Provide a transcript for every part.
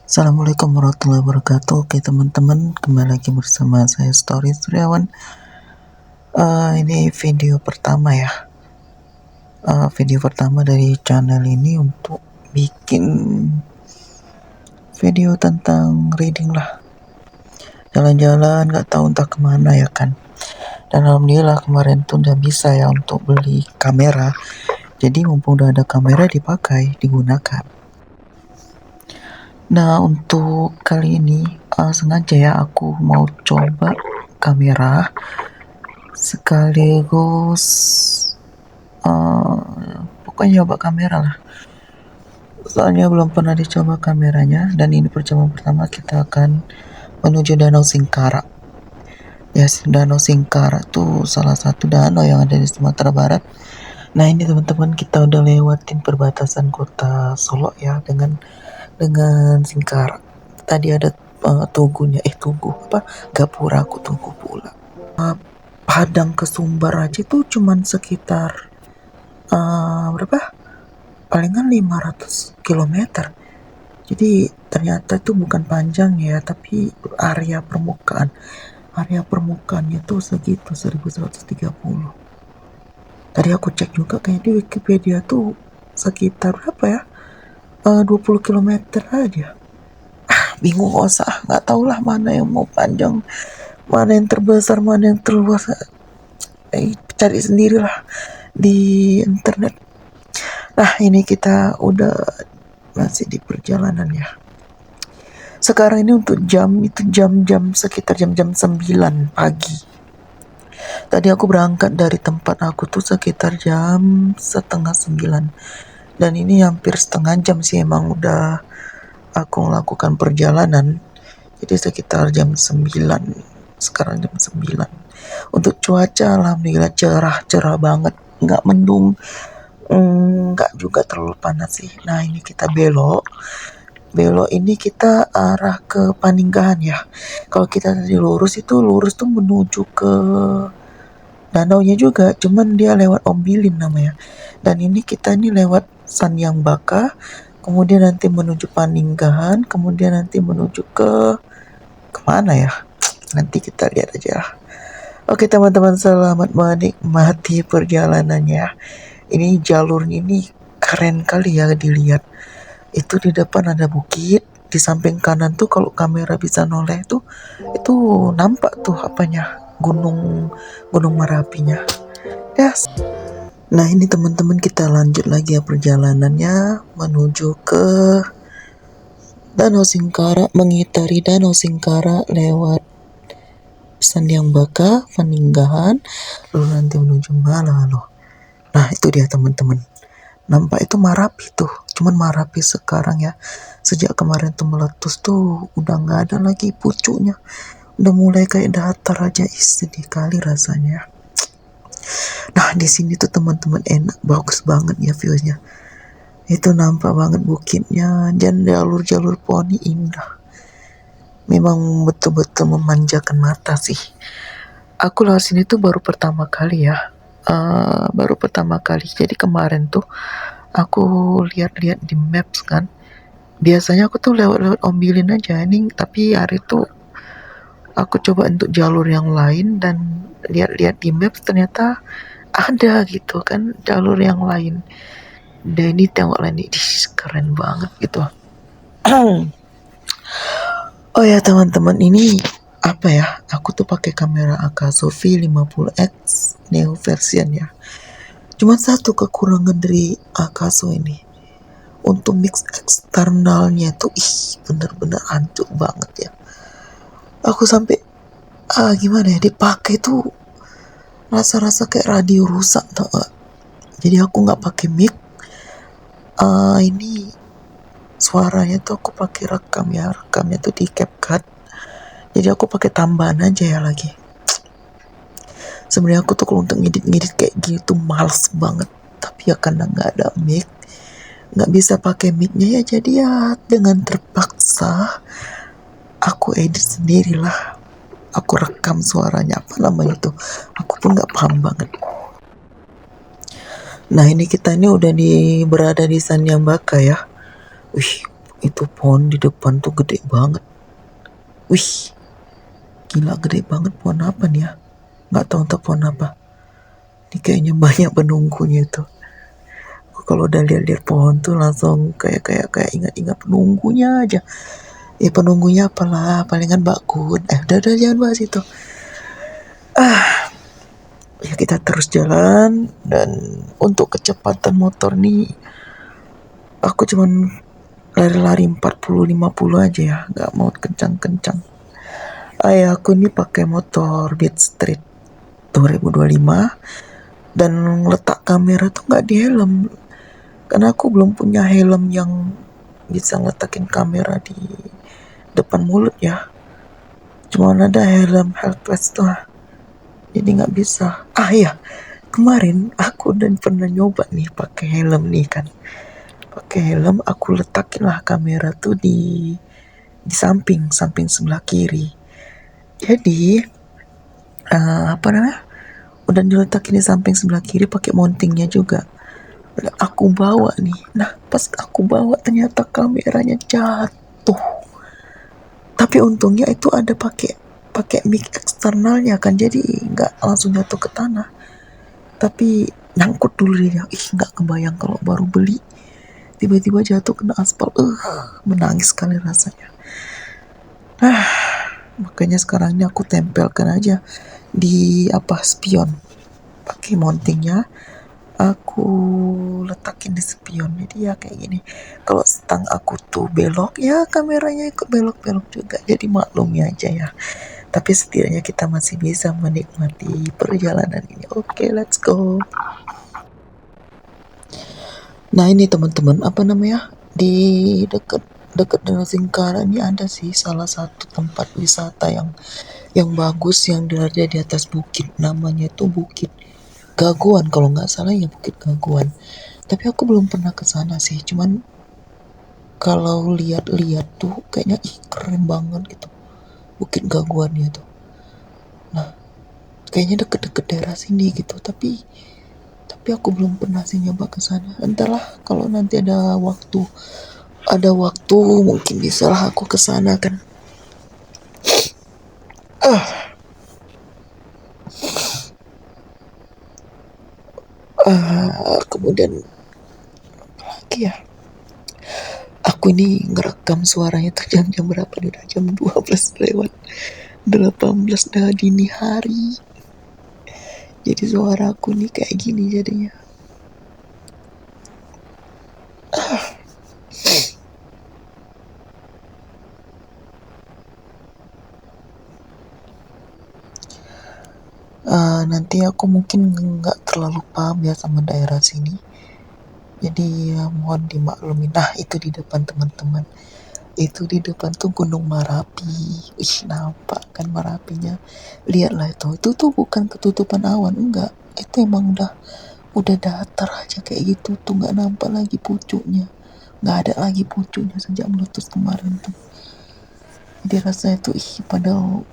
Assalamualaikum warahmatullahi wabarakatuh. Oke teman-teman, kembali lagi bersama saya Story Suryawan. Ini video pertama ya. Video pertama dari channel ini untuk bikin video tentang reading lah. Jalan-jalan nggak tahu entah kemana ya kan. Dan alhamdulillah kemarin tuh udah bisa ya untuk beli kamera. Jadi mumpung udah ada kamera dipakai, digunakan. Nah untuk kali ini sengaja ya aku mau coba kamera sekaligus pokoknya coba kamera lah, soalnya belum pernah dicoba kameranya. Dan ini percobaan pertama, kita akan menuju Danau Singkara. Yes, Danau Singkara tuh salah satu danau yang ada di Sumatera Barat. Nah ini teman-teman, kita udah lewatin perbatasan kota Solo ya dengan Singkara. Tadi ada tugunya, Gapura, aku tugu pula. Padang ke Sumbar aja tuh cuman sekitar berapa? Palingan 500 km. Jadi ternyata itu bukan panjang ya, tapi area permukaannya tuh segitu, 1130. Tadi aku cek juga kayak di Wikipedia tuh sekitar berapa ya? 20 km aja. Bingung nggak tau lah mana yang mau panjang, mana yang terbesar, mana yang terluas. Cari sendirilah di internet. Nah ini kita udah masih di perjalanan ya. Sekarang ini untuk jam-jam sekitar jam-jam 9 pagi. Tadi aku berangkat dari tempat aku tuh sekitar jam setengah 9. Dan ini hampir setengah jam sih emang udah aku melakukan perjalanan. Jadi sekitar jam 9. Sekarang jam 9. Untuk cuaca alhamdulillah cerah banget, nggak mendung, nggak juga terlalu panas sih. Nah ini kita belok ini kita arah ke Paninggahan ya. Kalau kita tadi lurus tuh menuju ke danaunya juga, cuman dia lewat Ombilin namanya. Dan ini kita lewat Sanyang-Baka, kemudian nanti menuju Paninggahan, kemudian nanti menuju ke kemana ya, nanti kita lihat aja. Oke teman-teman, selamat menikmati perjalanannya. Ini jalurnya ini keren kali ya dilihat. Itu di depan ada bukit, di samping kanan tuh kalau kamera bisa noleh tuh itu nampak tuh gunung Merapinya. Yes. Nah ini teman-teman, kita lanjut lagi ya perjalanannya menuju ke Danau Singkara, mengitari Danau Singkara lewat Sanyang-Baka, Paninggahan, lalu nanti menuju Malalo. Nah itu dia teman-teman, nampak itu Marapi tuh, cuman Marapi sekarang ya, sejak kemarin tuh meletus tuh udah nggak ada lagi pucuknya, udah mulai kayak datar aja. Sedih kali rasanya. Nah di sini tuh teman-teman enak, bagus banget ya viewnya. Itu nampak banget bukitnya dan jalur pohon indah. Memang betul-betul memanjakan mata sih. Aku lewat sini tuh baru pertama kali ya. Jadi kemarin tuh aku lihat-lihat di maps kan. Biasanya aku tuh lewat Ombilin aja nih, tapi hari itu aku coba untuk jalur yang lain dan lihat-lihat di maps ternyata ada gitu kan jalur yang lain. Dan ini tengoklah nih, keren banget gitu. Oh ya teman-teman, ini aku tuh pakai kamera Akaso V50X Neo version ya. Cuma satu kekurangan dari Akaso ini, untuk mix eksternalnya tuh bener-bener hancur banget ya. Aku sampai gimana ya, dipakai tuh rasa-rasa kayak radio rusak tau gak? Jadi aku nggak pakai mic. Ini suaranya tuh aku pakai rekamnya tuh di CapCut. Jadi aku pakai tambahan aja ya lagi. Sebenarnya aku tuh kalau untuk ngedit kayak gitu males banget, tapi ya karena nggak ada mic, nggak bisa pakai micnya ya, jadi ya dengan terpaksa aku edit sendirilah. Aku rekam suaranya, itu aku pun nggak paham banget. Nah ini kita udah berada di Sanyang-Baka ya. Itu pohon di depan tuh gede banget. Wih, gila gede banget. Pohon apa nih ya? Nggak tahu entah pohon apa. Ini kayaknya banyak penunggunya itu. Kalau udah lihat-lihat pohon tuh langsung kayak ingat-ingat penunggunya aja. Ya penunggunya apalah, palingan bakun. Udah jangan bahas itu. Ya kita terus jalan, dan untuk kecepatan motor nih aku cuman lari-lari 40-50 aja ya, nggak mau kencang-kencang. Ayahku nih pakai motor Beat Street 2025, dan letak kamera tuh nggak di helm, karena aku belum punya helm yang bisa ngeletakin kamera di depan mulut ya. Cuma ada helm helpless tuh, jadi nggak bisa. Ya, kemarin aku udah pernah nyoba nih pakai helm nih kan. Pakai helm aku letakin lah kamera tuh di samping samping sebelah kiri. Jadi apa namanya? Udah diletakin di samping sebelah kiri pakai mountingnya juga. Udah aku bawa nih. Nah, pas aku bawa ternyata kameranya jatuh. Tapi untungnya itu ada pakai pakai mic eksternalnya kan, jadi nggak langsung jatuh ke tanah. Tapi nyangkut dulu dia. Nggak kebayang kalau baru beli tiba-tiba jatuh kena aspal. Menangis sekali rasanya. Makanya sekarang ini aku tempelkan aja di spion, pakai mountingnya aku letakin di spion. Jadi ya kayak gini, kalau stang aku tuh belok ya kameranya ikut belok-belok juga, jadi maklumi aja ya. Tapi setidaknya kita masih bisa menikmati perjalanan ini. Oke, let's go. Nah ini teman-teman, apa namanya, di dekat dekat Danau Singkara ini ada sih salah satu tempat wisata yang bagus, yang berada di atas bukit. Namanya itu Bukit Gaguan kalau nggak salah ya, Bukit Gaguan. Tapi aku belum pernah ke sana sih. Cuman kalau lihat-lihat tuh kayaknya keren banget gitu Bukit Gaguannya tuh. Nah, kayaknya deket-deket daerah sini gitu. Tapi aku belum pernah sih nyoba ke sana. Entahlah, kalau nanti ada waktu mungkin bisalah aku ke sana kan. Kemudian lagi ya, aku ini ngerekam suaranya tuh jam berapa nih, udah jam 12 lewat 18 dah, dini hari. Jadi suara aku nih kayak gini jadinya. Nanti aku mungkin nggak terlalu paham ya sama daerah sini. Jadi ya mohon dimaklumi. Nah itu di depan teman-teman. Itu di depan tuh Gunung Merapi. Nampak kan Merapinya? Lihatlah itu. Itu tuh bukan ketutupan awan, enggak. Itu emang udah datar aja kayak gitu tuh, nggak nampak lagi pucuknya. Nggak ada lagi pucuknya sejak meletus kemarin tuh. Jadi rasanya tuh padahal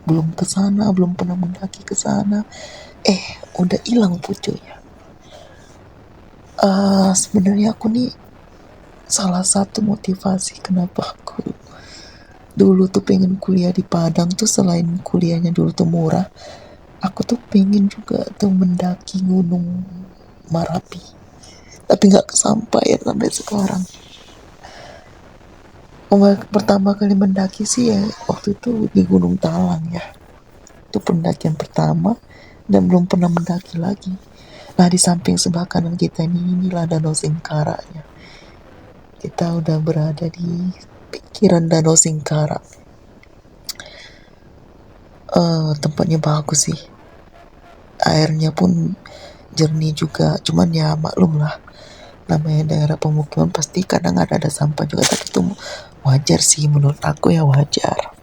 belum ke sana, belum pernah mendaki ke sana. Udah hilang pucuknya. Sebenarnya aku nih salah satu motivasi kenapa aku dulu tuh pengen kuliah di Padang tuh, selain kuliahnya dulu tuh murah, aku tuh pengen juga tuh mendaki Gunung Merapi. Tapi nggak kesampaian sampai sekarang. Pertama kali mendaki sih ya waktu itu di Gunung Talang ya. Itu pendakian pertama dan belum pernah mendaki lagi. Nah di samping sebelah kanan kita inilah Danau Singkara ya. Kita udah berada di pikiran Danau Singkara. Tempatnya bagus sih. Airnya pun jernih juga. Cuman ya maklum lah, namanya daerah pemukiman pasti kadang ada sampah juga. Tapi itu wajar sih, menurut aku ya wajar.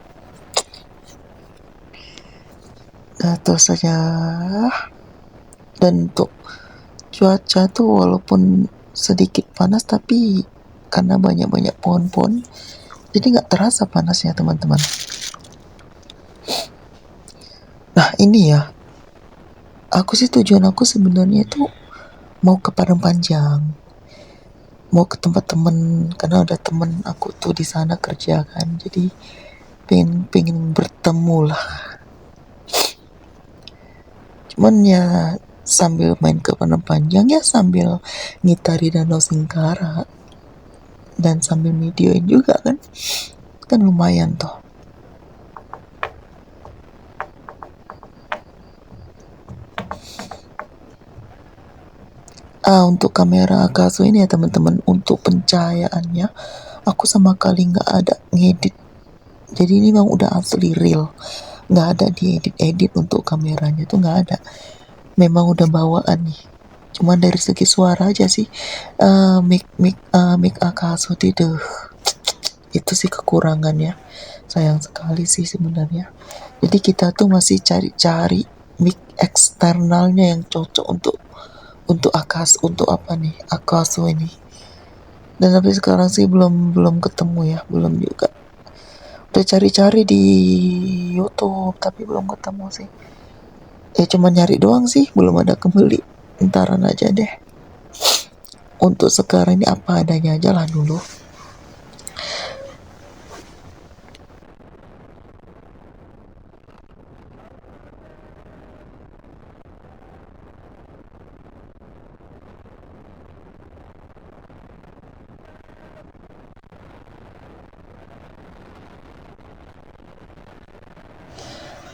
Terus saja. Dan untuk cuaca tuh walaupun sedikit panas, tapi karena banyak-banyak pohon-pohon, jadi nggak terasa panasnya teman-teman. Nah ini ya, tujuan aku sebenarnya itu mau ke Padang Panjang. mau ke tempat temen karena ada temen aku tuh di sana kerja kan, jadi pengen pengen bertemu lah. Cuman ya sambil main ke Padang Panjang ya sambil ngitari Danau Singkara dan sambil videoin juga kan, kan lumayan toh. Untuk kamera Akaso ini ya teman-teman, untuk pencahayaannya aku sama kali nggak ada ngedit, jadi ini memang udah asli real, nggak ada diedit-edit untuk kameranya tuh nggak ada, memang udah bawaan nih. Cuman dari segi suara aja sih, mic Akaso tidak, itu sih kekurangannya, sayang sekali sih sebenarnya. Jadi kita tuh masih cari-cari mic eksternalnya yang cocok untuk untuk apa nih Akaso ini. Dan sampai sekarang sih belum belum ketemu ya, belum juga. Udah cari-cari di YouTube tapi belum ketemu sih. Ya cuma nyari doang sih, belum ada kembali. Ntaran aja deh. Untuk sekarang ini apa adanya aja lah dulu.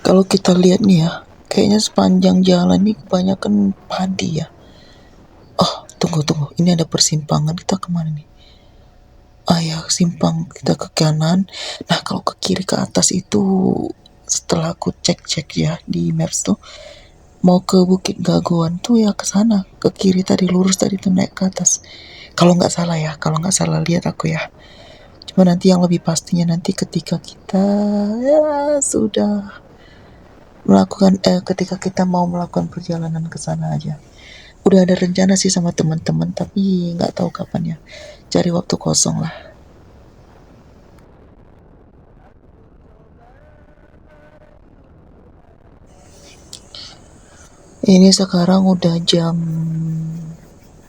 Kalau kita lihat nih ya, kayaknya sepanjang jalan ini kebanyakan padi ya. Oh, tunggu. Ini ada persimpangan, kita kemana nih? Ya, simpang kita ke kanan. Nah, kalau ke kiri ke atas itu setelah aku cek-cek ya di Maps tuh, mau ke Bukit Gaguan tuh ya ke sana, ke kiri tadi, lurus tadi tuh naik ke atas. Kalau nggak salah ya, kalau nggak salah lihat aku ya. Cuma nanti yang lebih pastinya nanti ketika kita ya sudah melakukan ketika kita mau melakukan perjalanan ke sana aja. Udah ada rencana sih sama teman-teman tapi nggak tahu kapan ya. Cari waktu kosong lah. Ini sekarang udah jam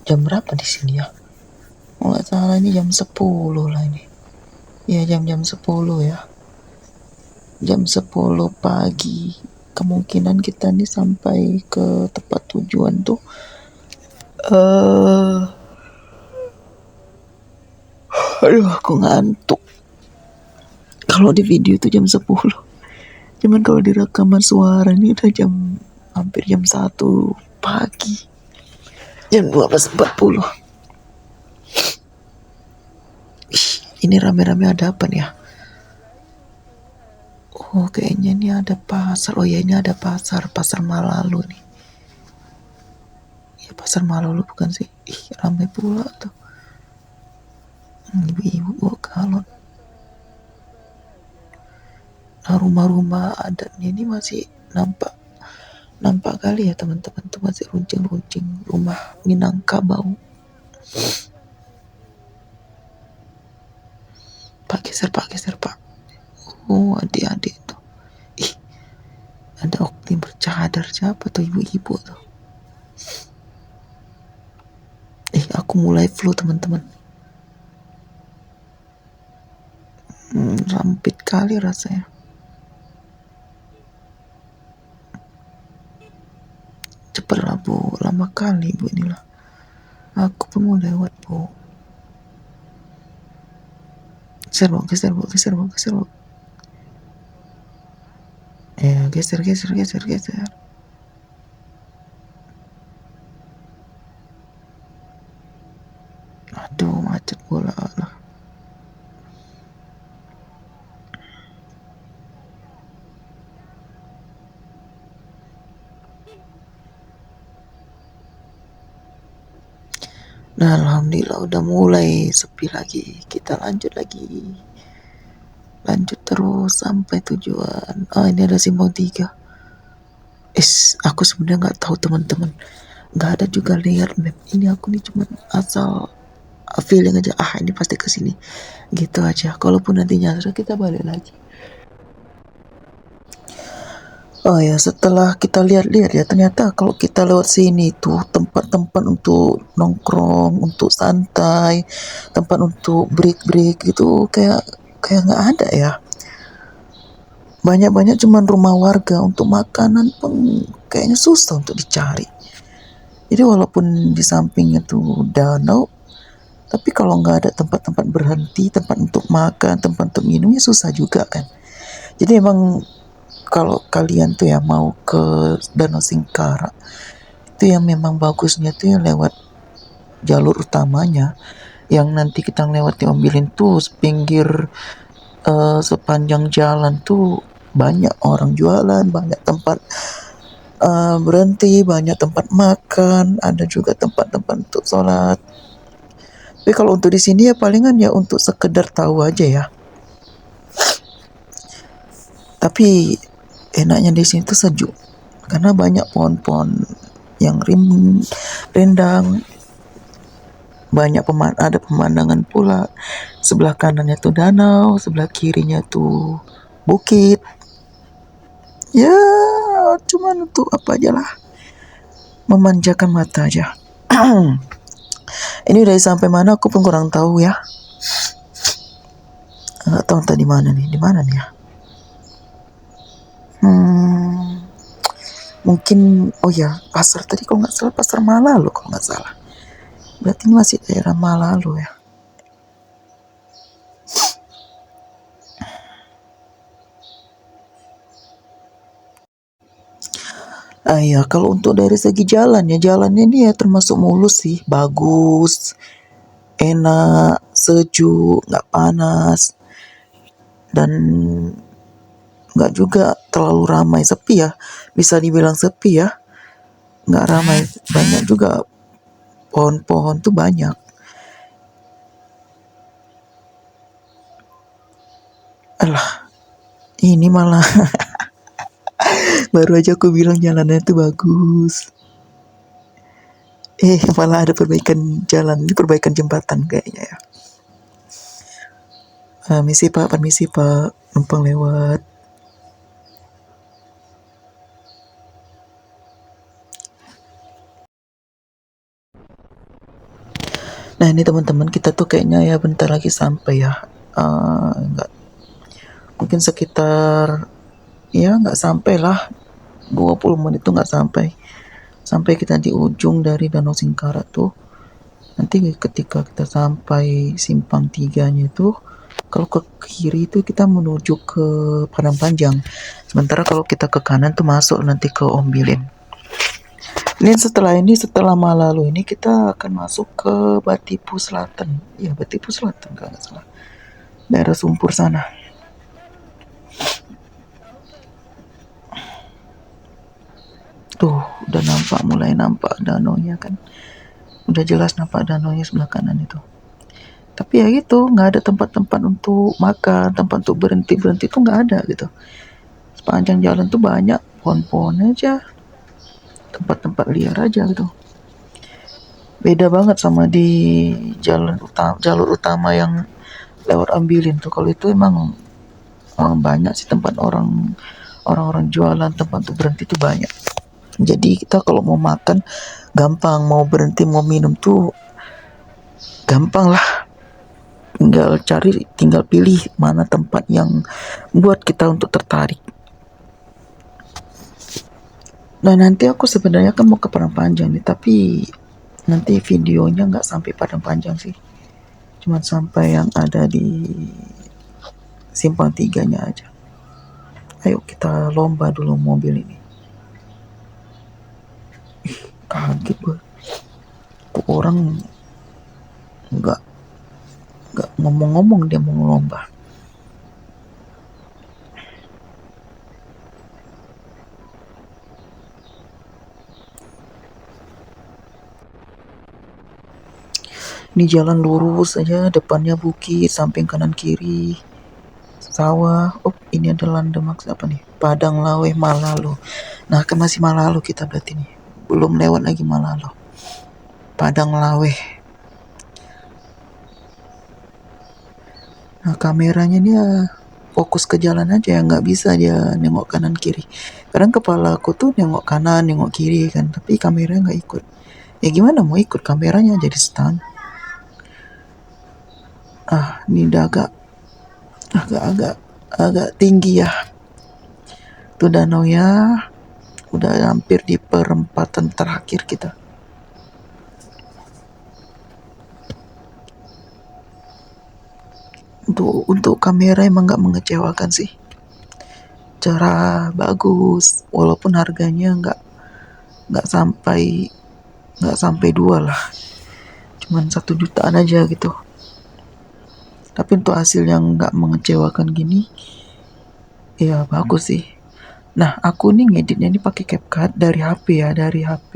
jam berapa di sini ya? Nggak salah ini jam 10 lah ini. Ya jam-jam 10 ya. Jam 10 pagi. Kemungkinan kita nih sampai ke tempat tujuan tuh aduh aku ngantuk. Kalau di video tuh jam 10. Cuman kalau di rekaman suara ini udah hampir jam 1 pagi. Jam 12.40. Ini rame-rame ada apa nih ya? Oh, kayaknya ini ada pasar. Oh ya, ini ada pasar Malalu nih. Ya, pasar Malalu bukan sih? Ih, ramai pula tuh. Ibu-ibu bawa galon. Nah, rumah-rumah adatnya ini masih nampak nampak kali ya teman-teman, tuh masih runcing-runcing rumah Minangkabau. Pak geser pak. Oh, adik-adik tuh. Ih, ada okti bercadar, siapa tuh ibu-ibu tuh. Aku mulai flu teman-teman. Rampit kali rasanya. Cepet lah bu, lama kali bu inilah. Aku pun mau lewat bu. Geser bu. Geser. Aduh, macet bola lah. Nah, alhamdulillah udah mulai sepi lagi. Kita lanjut lagi. Lanjut terus sampai tujuan. Ini ada Simpang 3. Aku sebenarnya nggak tahu teman-teman. Nggak ada juga lihat map. Ini aku nih cuma asal feeling aja. Ini pasti ke sini. Gitu aja. Kalaupun nanti nyasar kita balik lagi. Oh ya, setelah kita lihat-lihat ya, ternyata kalau kita lewat sini tuh tempat-tempat untuk nongkrong, untuk santai, tempat untuk break-break gitu kayak kayak nggak ada ya. Banyak-banyak cuman rumah warga, untuk makanan pun kayaknya susah untuk dicari. Jadi walaupun di sampingnya tuh danau, tapi kalau nggak ada tempat-tempat berhenti, tempat untuk makan, tempat untuk minumnya susah juga kan. Jadi emang kalau kalian tuh ya mau ke Danau Singkara, itu yang memang bagusnya tuh yang lewat jalur utamanya, yang nanti kita lewati Ombilin tuh pinggir sepanjang jalan tuh banyak orang jualan, banyak tempat berhenti, banyak tempat makan, ada juga tempat-tempat untuk sholat. Tapi kalau untuk di sini ya palingan ya untuk sekedar tahu aja ya. Tapi enaknya di sini tuh sejuk karena banyak pohon-pohon yang rindang, banyak ada pemandangan pula. Sebelah kanannya tuh danau, sebelah kirinya tuh bukit. Ya, cuman untuk apa aja lah, memanjakan mata aja. Ini udah sampai mana aku pun kurang tahu ya. Nggak tahu entah di mana nih, ya. Hmm, mungkin oh ya pasar tadi kalau nggak salah pasar Malalo kalau nggak salah. Berarti ini masih daerah Malalo ya. Iya, kalau untuk dari segi jalan ya, jalannya ini ya termasuk mulus sih, bagus, enak, sejuk, nggak panas, dan nggak juga terlalu ramai, sepi ya, bisa dibilang sepi ya, nggak ramai, banyak juga pohon-pohon tuh banyak. Alah, ini malah baru aja aku bilang jalannya tuh bagus. Malah ada perbaikan jalan, ini perbaikan jembatan kayaknya ya. Permisi pak, numpang lewat. Nah ini teman-teman kita tuh kayaknya ya bentar lagi sampai ya. Nggak, mungkin sekitar ya nggak sampai lah 20 menit tuh nggak sampai kita di ujung dari Danau Singkara tuh. Nanti ketika kita sampai simpang tiganya itu, kalau ke kiri itu kita menuju ke Padang Panjang, sementara kalau kita ke kanan tuh masuk nanti ke Ombilin. Ini setelah Malalu ini kita akan masuk ke Batipu Selatan. Ya, Batipu Selatan kalau nggak salah. Daerah Sumpur sana. Tuh, udah mulai nampak danaunya kan. Udah jelas nampak danaunya sebelah kanan itu. Tapi ya gitu, nggak ada tempat-tempat untuk makan, tempat untuk berhenti tuh nggak ada gitu. Sepanjang jalan tuh banyak pohon-pohon aja, tempat-tempat liar aja gitu. Beda banget sama di jalur utama yang lewat Ambilin tuh. Kalau itu emang banyak sih tempat orang-orang jualan, tempat untuk berhenti tuh banyak. Jadi kita kalau mau makan gampang, mau berhenti mau minum tuh gampang lah. Tinggal pilih mana tempat yang buat kita untuk tertarik. Nah nanti aku sebenarnya kan mau ke Padang Panjang nih, tapi nanti videonya nggak sampai Padang Panjang sih, cuma sampai yang ada di simpang tiganya aja. Ayo kita lomba dulu mobil ini. Kaget gue, kok orang nggak ngomong-ngomong dia mau lomba. Ini jalan lurus aja, depannya bukit, samping kanan kiri sawah. Oh ini ada landmark apa nih, Padang Lawe Malalo. Nah kan masih Malalo kita berarti nih, belum lewat lagi Malalo, Padang Lawe. Nah kameranya ini fokus ke jalan aja, nggak bisa dia nengok kanan kiri. Kadang kepala aku tuh nengok kanan, nengok kiri kan, tapi kameranya nggak ikut. Ya gimana mau ikut, kameranya jadi stand. Ini udah agak agak tinggi ya tuh danau ya. Udah hampir di perempatan terakhir kita. Untuk kamera emang nggak mengecewakan sih, cara bagus, walaupun harganya nggak sampai 2 lah, cuman 1 jutaan aja gitu. Tapi untuk hasil yang nggak mengecewakan gini, ya bagus sih. Nah, aku nih ngeditnya ini pakai CapCut dari HP ya, dari HP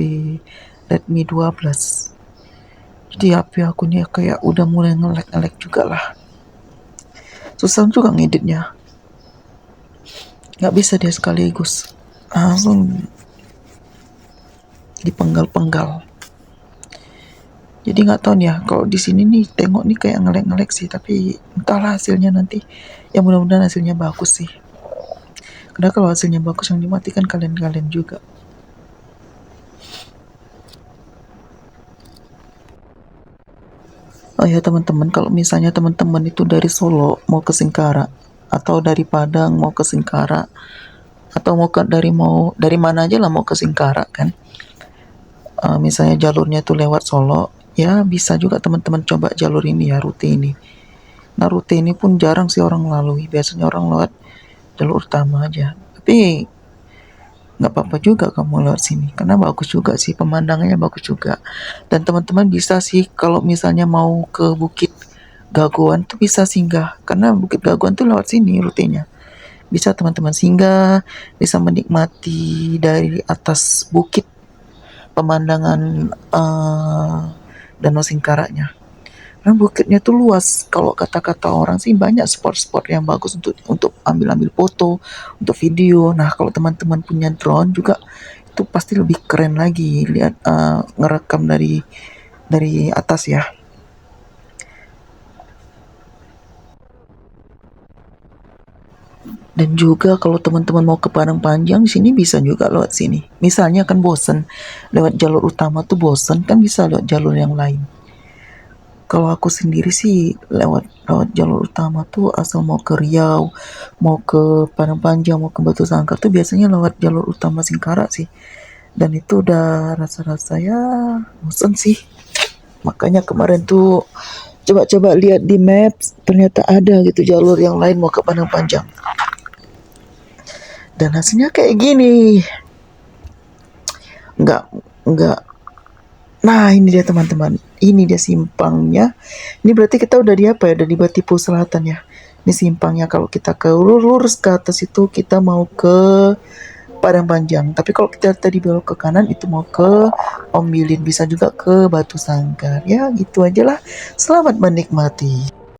Redmi 12. Jadi HP aku nih kayak udah mulai nge-lag juga lah. Susah juga ngeditnya. Nggak bisa dia sekaligus. Langsung dipenggal-penggal. Jadi nggak tahu nih ya, kalau di sini nih tengok nih kayak nge-lag sih, tapi entahlah hasilnya nanti. Ya mudah-mudahan hasilnya bagus sih. Karena kalau hasilnya bagus yang dimatikan kalian-kalian juga. Oh ya teman-teman, kalau misalnya teman-teman itu dari Solo mau ke Singkara, atau dari Padang mau ke Singkara, atau dari mana aja lah mau ke Singkara kan. Misalnya jalurnya tuh lewat Solo, ya bisa juga teman-teman coba jalur ini ya, rute ini. Nah rute ini pun jarang sih orang lalui, biasanya orang lewat jalur utama aja. Tapi nggak apa-apa juga kamu lewat sini, karena bagus juga sih, pemandangannya bagus juga. Dan teman-teman bisa sih kalau misalnya mau ke Bukit Gaguan tuh bisa singgah, karena Bukit Gaguan tuh lewat sini rutenya. Bisa teman-teman singgah, bisa menikmati dari atas bukit pemandangan Danau Singkaranya. Karena bukitnya tuh luas. Kalau kata-kata orang sih banyak spot-spot yang bagus untuk ambil-ambil foto, untuk video. Nah, kalau teman-teman punya drone juga itu pasti lebih keren lagi lihat ngerekam dari atas ya. Dan juga kalau teman-teman mau ke Padang Panjang, di sini bisa juga lewat sini. Misalnya kan bosen lewat jalur utama tuh bosen, kan bisa lewat jalur yang lain. Kalau aku sendiri sih lewat lewat jalur utama tuh asal mau ke Riau, mau ke Padang Panjang, mau ke Batu Sangkar tuh biasanya lewat jalur utama Singkara sih. Dan itu udah rasa-rasa ya bosen sih. Makanya kemarin tuh coba-coba lihat di maps, ternyata ada gitu jalur yang lain mau ke Padang Panjang. Dan hasilnya kayak gini. Nggak, nggak. Nah ini dia teman-teman. Ini dia simpangnya. Ini berarti kita udah di apa ya? Udah di Batipu Selatan ya. Ini simpangnya, kalau kita ke lurus ke atas itu kita mau ke Padang Panjang. Tapi kalau kita tadi belok ke kanan itu mau ke Ombilin. Bisa juga ke Batu Sangkar. Ya gitu aja lah. Selamat menikmati.